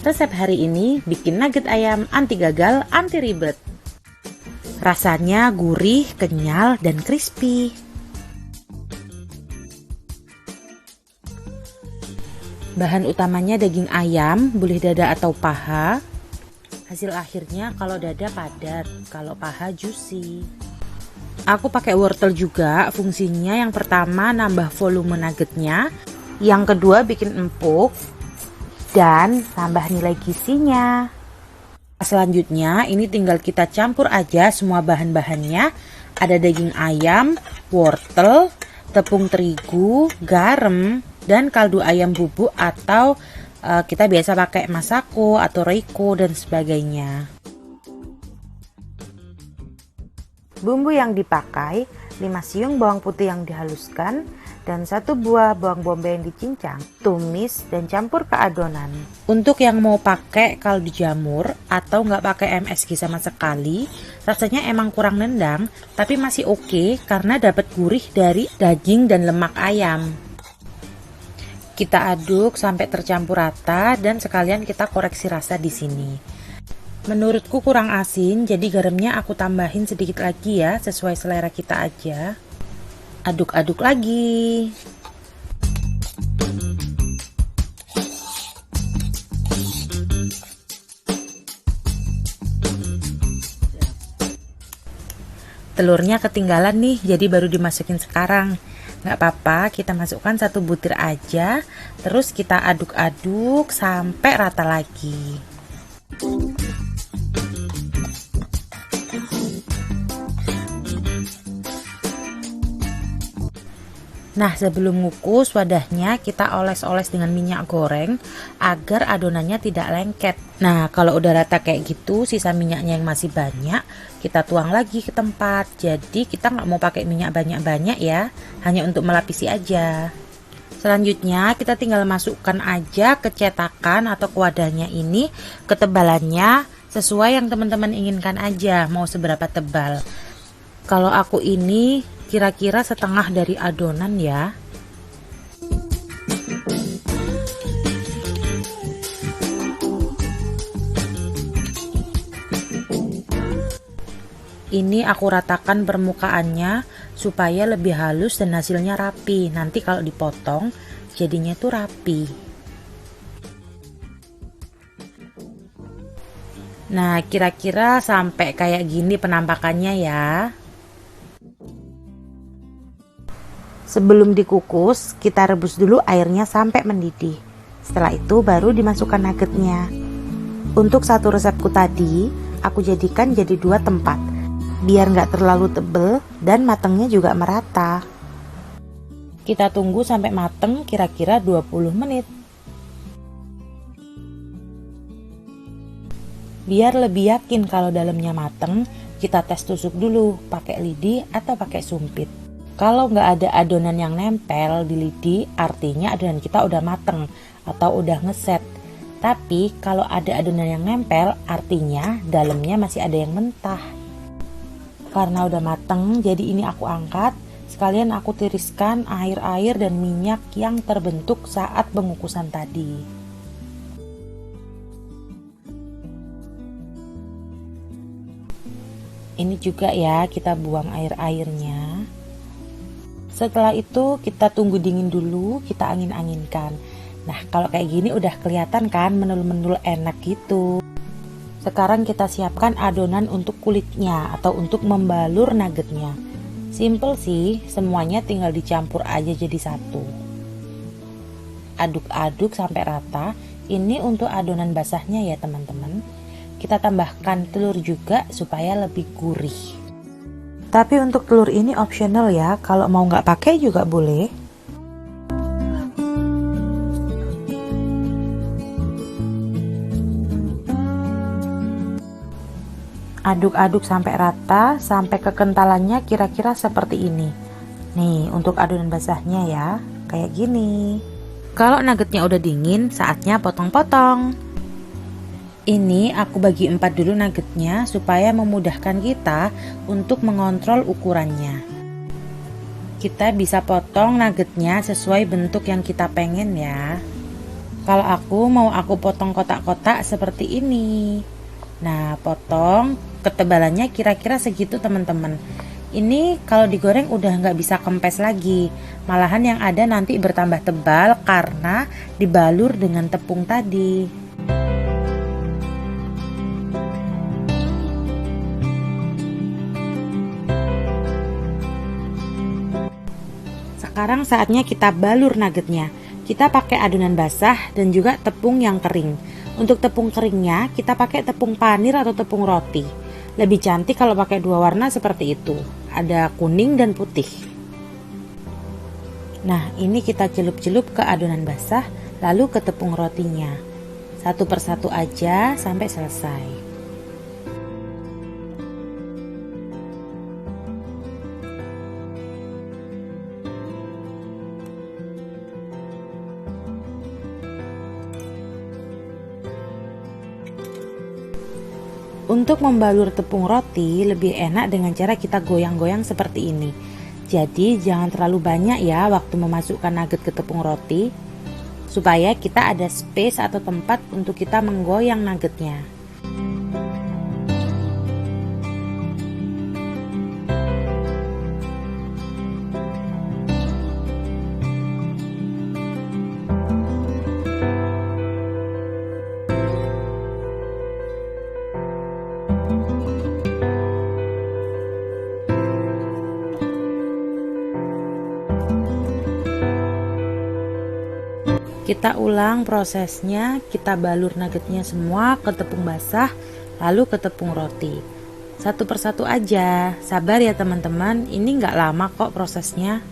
Resep hari ini bikin nugget ayam anti gagal, anti ribet. Rasanya gurih, kenyal, dan crispy. Bahan utamanya daging ayam, boleh dada atau paha. Hasil akhirnya kalau dada padat, kalau paha juicy. Aku pakai wortel juga, fungsinya yang pertama nambah volume nuggetnya, yang kedua bikin empuk, dan tambah nilai gizinya. Selanjutnya ini tinggal kita campur aja semua bahan-bahannya. Ada daging ayam, wortel, tepung terigu, garam, dan kaldu ayam bubuk atau kita biasa pakai masako atau reiko dan sebagainya. Bumbu yang dipakai 5 siung bawang putih yang dihaluskan dan 1 buah bawang bombay yang dicincang, tumis dan campur ke adonan. Untuk yang mau pakai kaldu jamur atau nggak pakai MSG sama sekali, rasanya emang kurang nendang, tapi masih oke karena dapat gurih dari daging dan lemak ayam. Kita aduk sampai tercampur rata dan sekalian kita koreksi rasa di sini. Menurutku kurang asin, jadi garamnya aku tambahin sedikit lagi ya, sesuai selera kita aja. Aduk-aduk lagi. Telurnya ketinggalan nih, jadi baru dimasukin sekarang. Nggak apa-apa, kita masukkan 1 butir aja, terus kita aduk-aduk sampai rata lagi. Nah, sebelum ngukus wadahnya kita oles-oles dengan minyak goreng agar adonannya tidak lengket. Nah, kalau udah rata kayak gitu, sisa minyaknya yang masih banyak kita tuang lagi ke tempat. Jadi kita nggak mau pakai minyak banyak-banyak ya, hanya untuk melapisi aja. Selanjutnya kita tinggal masukkan aja ke cetakan atau ke wadahnya ini, ketebalannya sesuai yang teman-teman inginkan aja, mau seberapa tebal. Kalau aku ini kira-kira setengah dari adonan ya. Ini aku ratakan permukaannya supaya lebih halus dan hasilnya rapi. Nanti kalau dipotong jadinya tuh rapi. Nah, kira-kira sampai kayak gini penampakannya ya. Sebelum dikukus, kita rebus dulu airnya sampai mendidih. Setelah itu baru dimasukkan nuggetnya. Untuk satu resepku tadi, aku jadikan jadi 2 tempat, biar nggak terlalu tebel dan matangnya juga merata. Kita tunggu sampai mateng kira-kira 20 menit. Biar lebih yakin kalau dalamnya mateng, kita tes tusuk dulu pakai lidi atau pakai sumpit. Kalau nggak ada adonan yang nempel di lidi, artinya adonan kita udah mateng atau udah ngeset. Tapi kalau ada adonan yang nempel, artinya dalamnya masih ada yang mentah. Karena udah mateng, jadi ini aku angkat. Sekalian aku tiriskan air-air dan minyak yang terbentuk saat pengukusan tadi. Ini juga ya, kita buang air-airnya. Setelah itu kita tunggu dingin dulu, kita angin-anginkan. Nah, kalau kayak gini udah kelihatan kan menul-menul enak gitu. Sekarang kita siapkan adonan untuk kulitnya atau untuk membalur nuggetnya. Simple sih, semuanya tinggal dicampur aja jadi satu. Aduk-aduk sampai rata. Ini untuk adonan basahnya ya teman-teman. Kita tambahkan telur juga supaya lebih gurih. Tapi untuk telur ini optional ya, kalau mau nggak pakai juga boleh. Aduk-aduk sampai rata, sampai kekentalannya kira-kira seperti ini. Nih, untuk adonan basahnya ya, kayak gini. Kalau nuggetnya udah dingin, saatnya potong-potong. Ini aku bagi 4 dulu nuggetnya supaya memudahkan kita untuk mengontrol ukurannya. Kita bisa potong nuggetnya sesuai bentuk yang kita pengen ya. Kalau aku potong kotak-kotak seperti ini. Nah, potong ketebalannya kira-kira segitu teman-teman. Ini kalau digoreng udah nggak bisa kempes lagi. Malahan yang ada nanti bertambah tebal karena dibalur dengan tepung tadi. Sekarang saatnya kita balur nuggetnya. Kita pakai adonan basah dan juga tepung yang kering. Untuk tepung keringnya kita pakai tepung panir atau tepung roti. Lebih cantik kalau pakai dua warna seperti itu. Ada kuning dan putih. Nah, ini kita celup-celup ke adonan basah, lalu ke tepung rotinya. Satu persatu aja sampai selesai. Untuk membalur tepung roti lebih enak dengan cara kita goyang-goyang seperti ini. Jadi jangan terlalu banyak ya waktu memasukkan nugget ke tepung roti, supaya kita ada space atau tempat untuk kita menggoyang nuggetnya. Kita ulang prosesnya, kita balur nuggetnya semua ke tepung basah, lalu ke tepung roti. Satu persatu aja, sabar ya teman-teman, ini nggak lama kok prosesnya.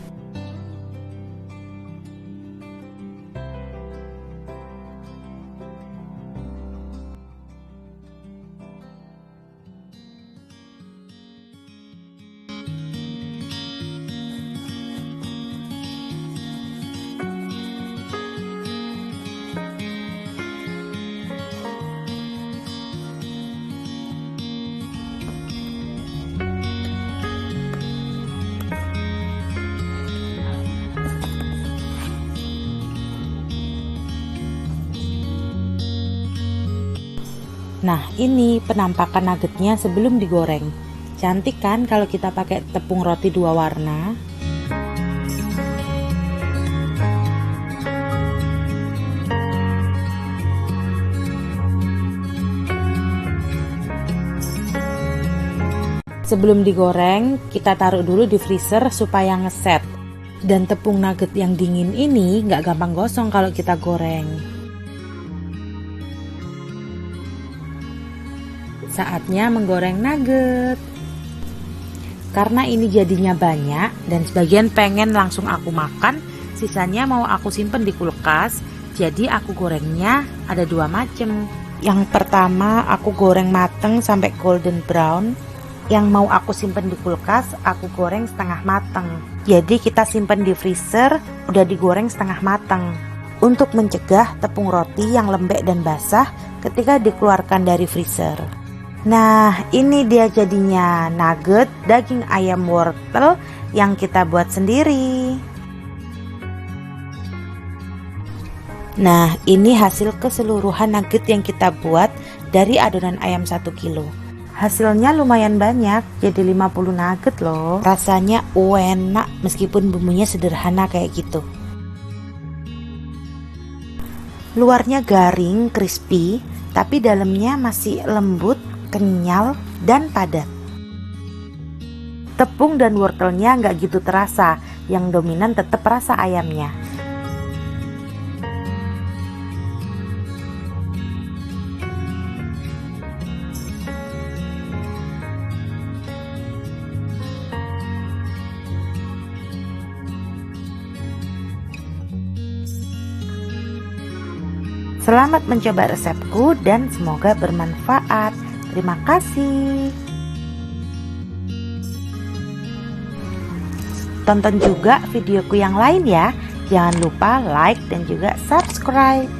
Nah, ini penampakan nuggetnya sebelum digoreng. Cantik kan kalau kita pakai tepung roti dua warna? Sebelum digoreng, kita taruh dulu di freezer supaya ngeset. Dan tepung nugget yang dingin ini nggak gampang gosong kalau kita goreng. Saatnya menggoreng nugget. Karena ini jadinya banyak dan sebagian pengen langsung aku makan, sisanya mau aku simpen di kulkas. Jadi aku gorengnya ada dua macam. Yang pertama aku goreng mateng sampai golden brown. Yang mau aku simpen di kulkas aku goreng setengah mateng. Jadi kita simpen di freezer udah digoreng setengah mateng. Untuk mencegah tepung roti yang lembek dan basah ketika dikeluarkan dari freezer. Nah, ini dia jadinya nugget daging ayam wortel yang kita buat sendiri. Nah, ini hasil keseluruhan nugget yang kita buat dari adonan ayam 1 kilo. Hasilnya lumayan banyak, jadi 50 nugget loh. Rasanya enak meskipun bumbunya sederhana kayak gitu. Luarnya garing, crispy, tapi dalamnya masih lembut, kenyal, dan padat. Tepung dan wortelnya nggak gitu terasa, yang dominan tetap rasa ayamnya. Selamat mencoba resepku dan semoga bermanfaat. Terima kasih. Tonton juga videoku yang lain ya. Jangan lupa like dan juga subscribe.